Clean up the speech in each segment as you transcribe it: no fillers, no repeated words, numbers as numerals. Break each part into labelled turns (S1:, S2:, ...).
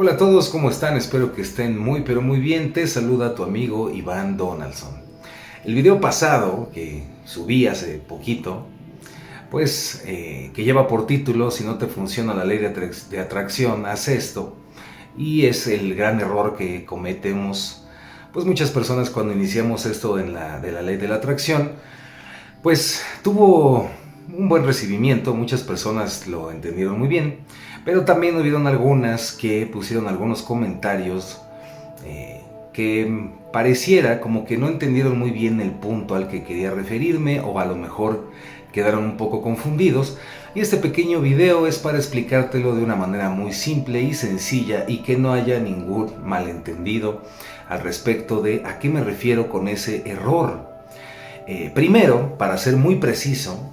S1: Hola a todos, ¿cómo están? Espero que estén muy pero muy bien. Te saluda tu amigo Iván Donaldson. El video pasado que subí hace poquito, que lleva por título "Si no te funciona la ley de atracción, haz esto", y es el gran error que cometemos pues muchas personas cuando iniciamos esto de la ley de la atracción. Pues tuvo un buen recibimiento, muchas personas lo entendieron muy bien, pero también hubieron algunas que pusieron algunos comentarios que pareciera como que no entendieron muy bien el punto al que quería referirme, o a lo mejor quedaron un poco confundidos. Y este pequeño video es para explicártelo de una manera muy simple y sencilla y que no haya ningún malentendido al respecto de a qué me refiero con ese error. Primero, para ser muy preciso,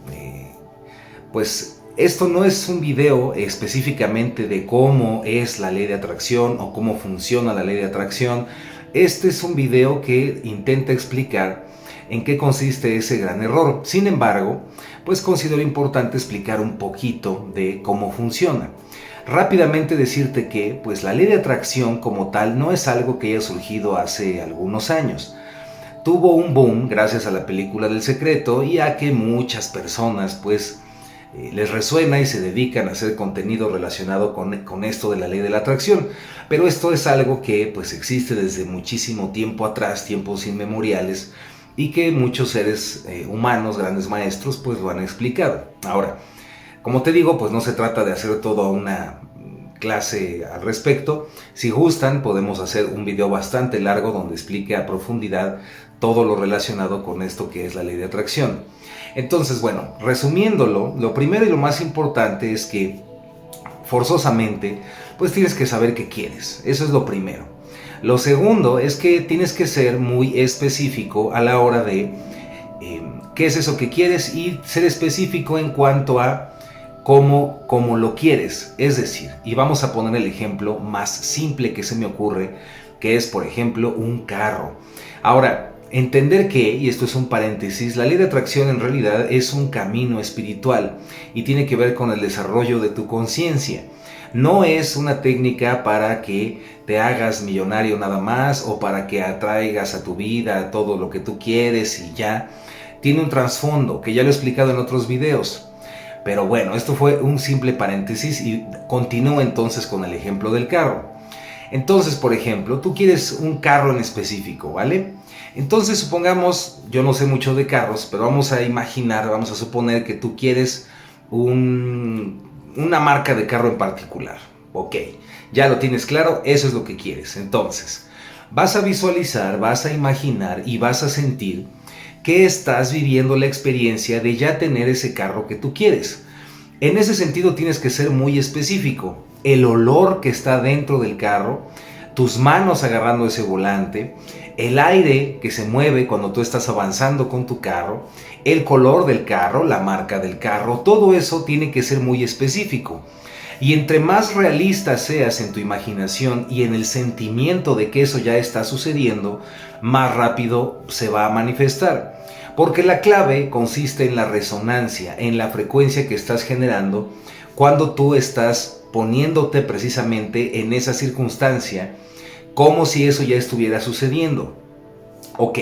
S1: pues esto no es un video específicamente de cómo es la ley de atracción o cómo funciona la ley de atracción. Este es un video que intenta explicar en qué consiste ese gran error. Sin embargo, pues considero importante explicar un poquito de cómo funciona. Rápidamente decirte que pues la ley de atracción como tal no es algo que haya surgido hace algunos años. Tuvo un boom gracias a la película del Secreto y a que muchas personas les resuena y se dedican a hacer contenido relacionado con esto de la ley de la atracción. Pero esto es algo que pues existe desde muchísimo tiempo atrás, tiempos inmemoriales, y que muchos seres humanos, grandes maestros, pues lo han explicado. Ahora, como te digo, pues no se trata de hacer toda una clase al respecto. Si gustan, podemos hacer un video bastante largo donde explique a profundidad todo lo relacionado con esto que es la ley de atracción. Entonces, bueno, resumiéndolo, lo primero y lo más importante es que forzosamente pues tienes que saber qué quieres. Eso es lo primero. Lo segundo es que tienes que ser muy específico a la hora de qué es eso que quieres, y ser específico en cuanto a cómo lo quieres. Es decir, y vamos a poner el ejemplo más simple que se me ocurre, que es por ejemplo un carro. Ahora, entender que, y esto es un paréntesis, la ley de atracción en realidad es un camino espiritual y tiene que ver con el desarrollo de tu conciencia. No es una técnica para que te hagas millonario nada más, o para que atraigas a tu vida todo lo que tú quieres y ya. Tiene un trasfondo que ya lo he explicado en otros videos. Pero bueno, esto fue un simple paréntesis y continúo entonces con el ejemplo del carro. Entonces, por ejemplo, tú quieres un carro en específico, ¿vale? Entonces, supongamos, yo no sé mucho de carros, pero vamos a suponer que tú quieres una marca de carro en particular. Ok, ya lo tienes claro, eso es lo que quieres. Entonces, vas a visualizar, vas a imaginar y vas a sentir que estás viviendo la experiencia de ya tener ese carro que tú quieres. En ese sentido tienes que ser muy específico. El olor que está dentro del carro, tus manos agarrando ese volante, el aire que se mueve cuando tú estás avanzando con tu carro, el color del carro, la marca del carro, todo eso tiene que ser muy específico. Y entre más realista seas en tu imaginación y en el sentimiento de que eso ya está sucediendo, más rápido se va a manifestar. Porque la clave consiste en la resonancia, en la frecuencia que estás generando cuando tú estás poniéndote precisamente en esa circunstancia, como si eso ya estuviera sucediendo. Ok,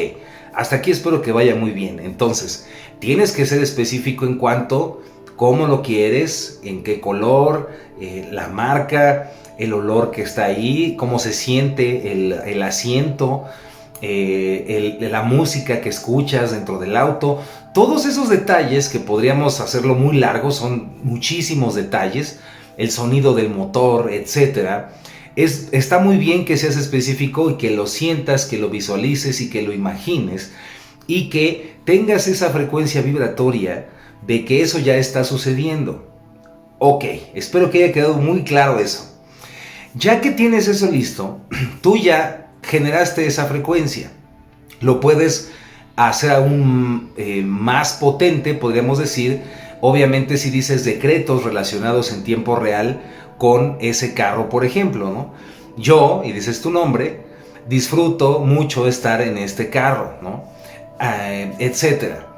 S1: hasta aquí espero que vaya muy bien. Entonces, tienes que ser específico en cuanto cómo lo quieres, en qué color, la marca, el olor que está ahí, cómo se siente el asiento, la música que escuchas dentro del auto. Todos esos detalles que podríamos hacerlo muy largo, son muchísimos detalles, el sonido del motor, etcétera. Está muy bien que seas específico y que lo sientas, que lo visualices y que lo imagines, y que tengas esa frecuencia vibratoria de que eso ya está sucediendo. Ok, espero que haya quedado muy claro eso. Ya que tienes eso listo, tú ya generaste esa frecuencia. Lo puedes hacer aún más potente, podríamos decir, obviamente si dices decretos relacionados en tiempo real con ese carro, por ejemplo, ¿no? Yo, y dices tu nombre, disfruto mucho estar en este carro, ¿no? Etcétera.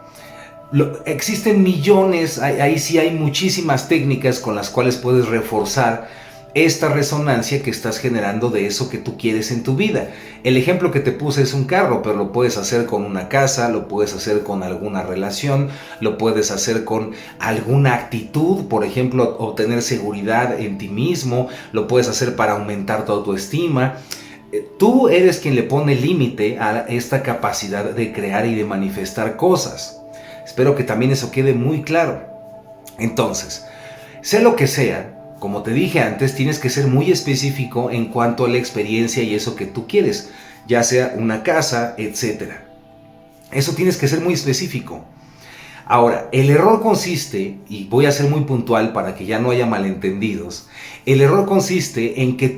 S1: Existen millones, ahí sí hay muchísimas técnicas con las cuales puedes reforzar esta resonancia que estás generando de eso que tú quieres en tu vida. El ejemplo que te puse es un carro, pero lo puedes hacer con una casa, lo puedes hacer con alguna relación, lo puedes hacer con alguna actitud, por ejemplo, obtener seguridad en ti mismo, lo puedes hacer para aumentar tu autoestima. Tú eres quien le pone límite a esta capacidad de crear y de manifestar cosas. Espero que también eso quede muy claro. Entonces, sea lo que sea, como te dije antes, tienes que ser muy específico en cuanto a la experiencia y eso que tú quieres, ya sea una casa, etc. Eso tienes que ser muy específico. Ahora, el error consiste, y voy a ser muy puntual para que ya no haya malentendidos, el error consiste en que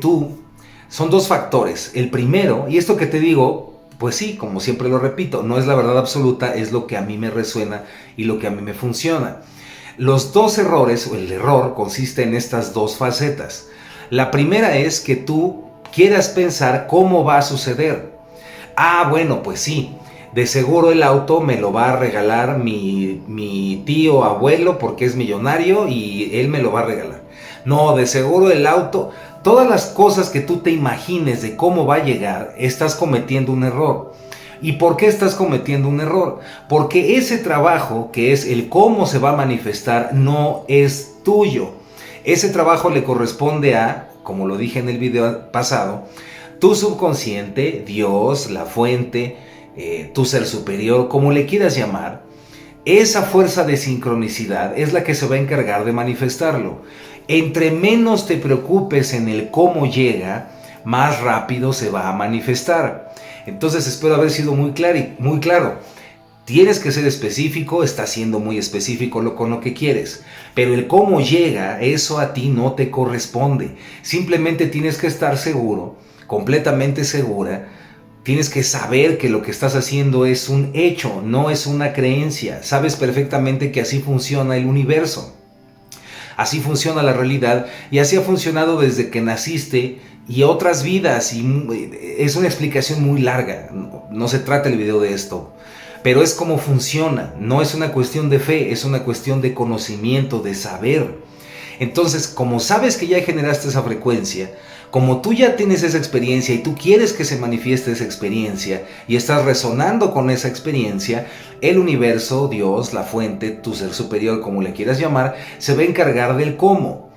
S1: son dos factores. El primero, y esto que te digo, pues sí, como siempre lo repito, no es la verdad absoluta, es lo que a mí me resuena y lo que a mí me funciona. Los dos errores, o el error, consiste en estas dos facetas. La primera es que tú quieras pensar cómo va a suceder. Bueno, pues sí, de seguro el auto me lo va a regalar mi tío abuelo porque es millonario y él me lo va a regalar. No, de seguro el auto, todas las cosas que tú te imagines de cómo va a llegar, estás cometiendo un error. ¿Y por qué estás cometiendo un error? Porque ese trabajo, que es el cómo se va a manifestar, no es tuyo. Ese trabajo le corresponde a, como lo dije en el video pasado, tu subconsciente, Dios, la fuente, tu ser superior, como le quieras llamar. Esa fuerza de sincronicidad es la que se va a encargar de manifestarlo. Entre menos te preocupes en el cómo llega, más rápido se va a manifestar. Entonces espero haber sido muy claro. Tienes que ser específico, estás siendo muy específico con lo que quieres. Pero el cómo llega, eso a ti no te corresponde. Simplemente tienes que estar seguro, completamente segura. Tienes que saber que lo que estás haciendo es un hecho, no es una creencia. Sabes perfectamente que así funciona el universo. Así funciona la realidad y así ha funcionado desde que naciste y otras vidas. Y es una explicación muy larga, no se trata el video de esto. Pero es como funciona, no es una cuestión de fe, es una cuestión de conocimiento, de saber. Entonces, como sabes que ya generaste esa frecuencia, como tú ya tienes esa experiencia y tú quieres que se manifieste esa experiencia y estás resonando con esa experiencia, el universo, Dios, la fuente, tu ser superior, como le quieras llamar, se va a encargar del cómo.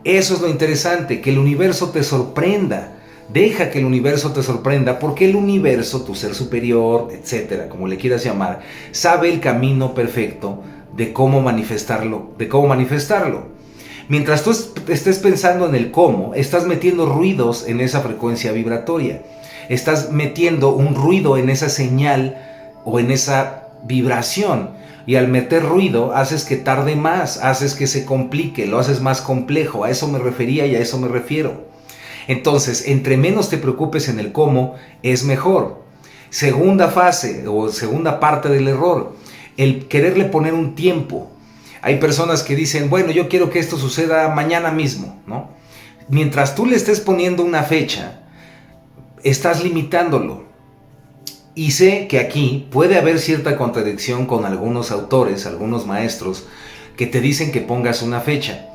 S1: Eso es lo interesante, que el universo te sorprenda. Deja que el universo te sorprenda porque el universo, tu ser superior, etcétera, como le quieras llamar, sabe el camino perfecto de cómo manifestarlo, Mientras tú estés pensando en el cómo, estás metiendo ruidos en esa frecuencia vibratoria. Estás metiendo un ruido en esa señal o en esa vibración. Y al meter ruido, haces que tarde más, haces que se complique, lo haces más complejo. A eso me refería y a eso me refiero. Entonces, entre menos te preocupes en el cómo, es mejor. Segunda fase o segunda parte del error, el quererle poner un tiempo. Hay personas que dicen, bueno, yo quiero que esto suceda mañana mismo, ¿no? Mientras tú le estés poniendo una fecha, estás limitándolo. Y sé que aquí puede haber cierta contradicción con algunos autores, algunos maestros, que te dicen que pongas una fecha.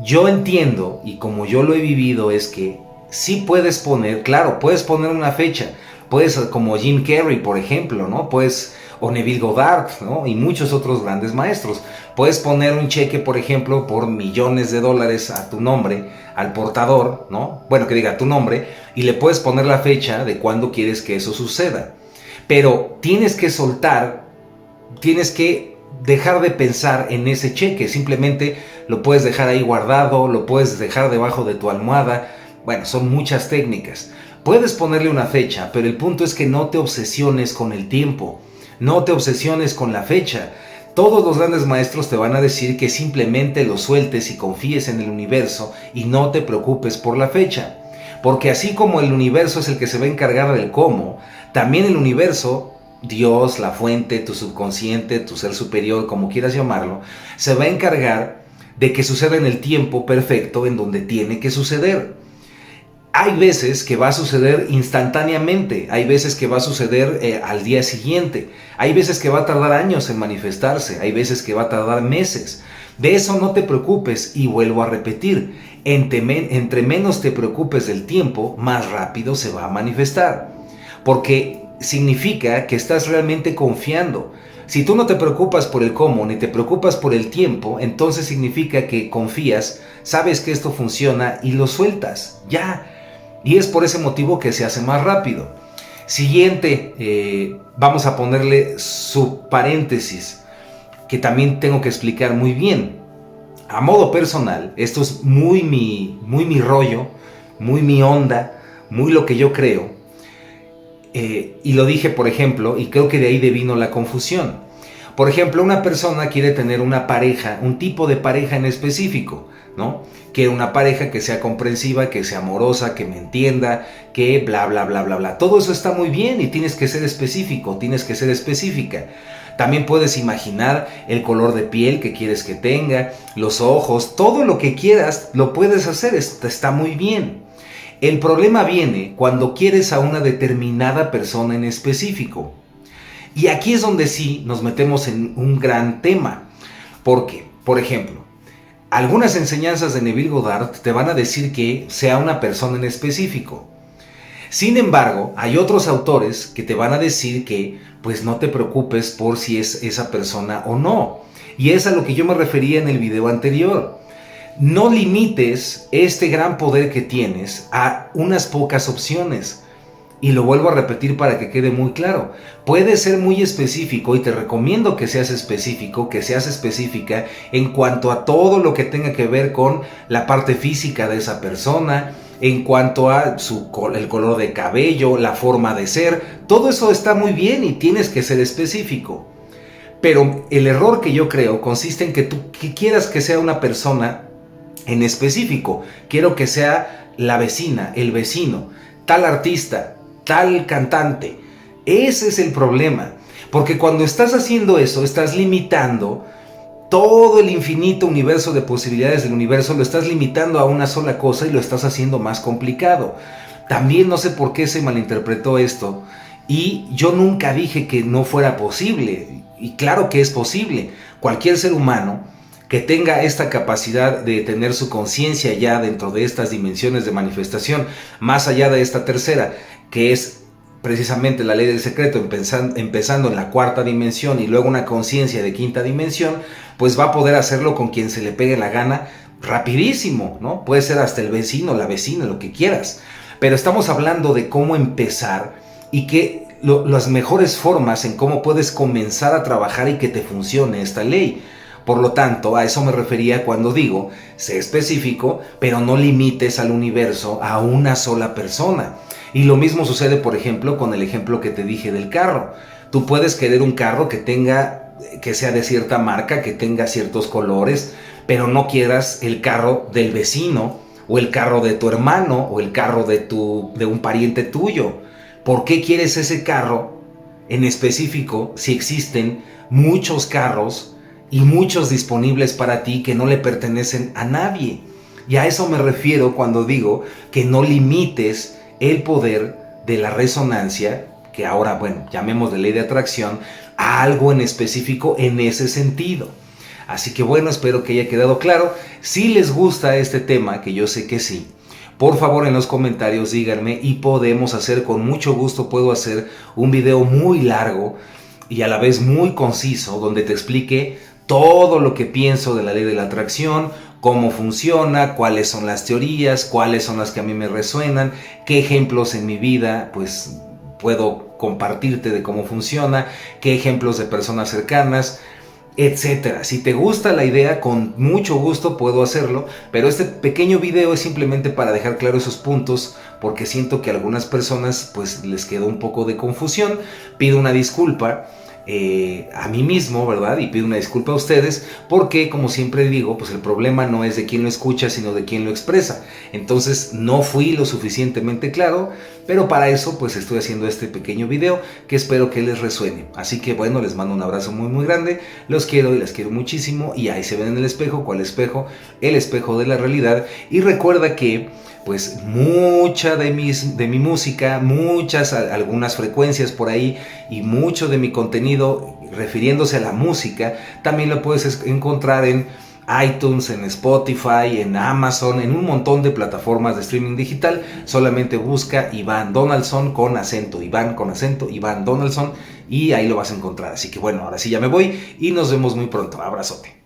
S1: Yo entiendo, y como yo lo he vivido, es que sí puedes poner, claro, puedes poner una fecha. Puedes, como Jim Carrey, por ejemplo, ¿no? O Neville Goddard, ¿no? Y muchos otros grandes maestros. Puedes poner un cheque, por ejemplo, por millones de dólares a tu nombre, al portador, ¿no? Bueno, que diga tu nombre, y le puedes poner la fecha de cuándo quieres que eso suceda. Pero tienes que soltar, tienes que dejar de pensar en ese cheque. Simplemente lo puedes dejar ahí guardado, lo puedes dejar debajo de tu almohada. Bueno, son muchas técnicas. Puedes ponerle una fecha, pero el punto es que no te obsesiones con el tiempo. No te obsesiones con la fecha. Todos los grandes maestros te van a decir que simplemente lo sueltes y confíes en el universo y no te preocupes por la fecha. Porque así como el universo es el que se va a encargar del cómo, también el universo, Dios, la fuente, tu subconsciente, tu ser superior, como quieras llamarlo, se va a encargar de que suceda en el tiempo perfecto en donde tiene que suceder. Hay veces que va a suceder instantáneamente, hay veces que va a suceder al día siguiente, hay veces que va a tardar años en manifestarse, hay veces que va a tardar meses. De eso no te preocupes y vuelvo a repetir, Entre menos te preocupes del tiempo, más rápido se va a manifestar. Porque significa que estás realmente confiando. Si tú no te preocupas por el cómo, ni te preocupas por el tiempo, entonces significa que confías, sabes que esto funciona y lo sueltas, ya. Y es por ese motivo que se hace más rápido. Siguiente, vamos a ponerle su paréntesis, que también tengo que explicar muy bien. A modo personal, esto es muy mi rollo, muy mi onda, muy lo que yo creo. Y lo dije, por ejemplo, y creo que de ahí devino la confusión. Por ejemplo, una persona quiere tener una pareja, un tipo de pareja en específico, ¿no? Quiere una pareja que sea comprensiva, que sea amorosa, que me entienda, que bla, bla, bla, bla, bla. Todo eso está muy bien y tienes que ser específico, tienes que ser específica. También puedes imaginar el color de piel que quieres que tenga, los ojos, todo lo que quieras lo puedes hacer, está muy bien. El problema viene cuando quieres a una determinada persona en específico. Y aquí es donde sí nos metemos en un gran tema. Porque, por ejemplo, algunas enseñanzas de Neville Goddard te van a decir que sea una persona en específico. Sin embargo, hay otros autores que te van a decir que pues no te preocupes por si es esa persona o no. Y es a lo que yo me refería en el video anterior. No limites este gran poder que tienes a unas pocas opciones. Y lo vuelvo a repetir para que quede muy claro. Puedes ser muy específico y te recomiendo que seas específico, que seas específica en cuanto a todo lo que tenga que ver con la parte física de esa persona, en cuanto a el color de cabello, la forma de ser. Todo eso está muy bien y tienes que ser específico. Pero el error que yo creo consiste en que tú quieras que sea una persona en específico. Quiero que sea la vecina, el vecino, tal artista, tal cantante. Ese es el problema. Porque cuando estás haciendo eso, estás limitando todo el infinito universo de posibilidades del universo, lo estás limitando a una sola cosa y lo estás haciendo más complicado. También no sé por qué se malinterpretó esto. Y yo nunca dije que no fuera posible. Y claro que es posible. Cualquier ser humano que tenga esta capacidad de tener su conciencia ya dentro de estas dimensiones de manifestación, más allá de esta tercera, que es precisamente la ley del secreto, empezando en la cuarta dimensión y luego una conciencia de quinta dimensión, pues va a poder hacerlo con quien se le pegue la gana rapidísimo, ¿no? Puede ser hasta el vecino, la vecina, lo que quieras. Pero estamos hablando de cómo empezar y que las mejores formas en cómo puedes comenzar a trabajar y que te funcione esta ley. Por lo tanto, a eso me refería cuando digo, sé específico, pero no limites al universo a una sola persona. Y lo mismo sucede, por ejemplo, con el ejemplo que te dije del carro. Tú puedes querer un carro que sea de cierta marca, que tenga ciertos colores, pero no quieras el carro del vecino, o el carro de tu hermano, o el carro de un pariente tuyo. ¿Por qué quieres ese carro en específico si existen muchos carros y muchos disponibles para ti que no le pertenecen a nadie? Y a eso me refiero cuando digo que no limites el poder de la resonancia, que ahora, bueno, llamemos de ley de atracción, a algo en específico en ese sentido. Así que bueno, espero que haya quedado claro. Si les gusta este tema, que yo sé que sí, por favor en los comentarios díganme y podemos hacer, con mucho gusto puedo hacer un video muy largo y a la vez muy conciso, donde te explique todo lo que pienso de la ley de la atracción, cómo funciona, cuáles son las teorías, cuáles son las que a mí me resuenan, qué ejemplos en mi vida pues puedo compartirte de cómo funciona, qué ejemplos de personas cercanas, etcétera. Si te gusta la idea, con mucho gusto puedo hacerlo, pero este pequeño video es simplemente para dejar claro esos puntos, porque siento que a algunas personas pues les quedó un poco de confusión. Pido una disculpa a mí mismo, ¿verdad? Y pido una disculpa a ustedes, porque como siempre digo, pues el problema no es de quien lo escucha, sino de quien lo expresa. Entonces no fui lo suficientemente claro, pero para eso pues estoy haciendo este pequeño video que espero que les resuene. Así que bueno, les mando un abrazo muy muy grande, los quiero y les quiero muchísimo, y ahí se ven en el espejo. ¿Cuál espejo? El espejo de la realidad. Y recuerda que pues mucha de mi música, algunas frecuencias por ahí y mucho de mi contenido refiriéndose a la música, también lo puedes encontrar en iTunes, en Spotify, en Amazon, en un montón de plataformas de streaming digital. Solamente busca Iván Donaldson con acento, Iván con acento, Iván Donaldson, y ahí lo vas a encontrar. Así que bueno, ahora sí ya me voy y nos vemos muy pronto. Abrazote.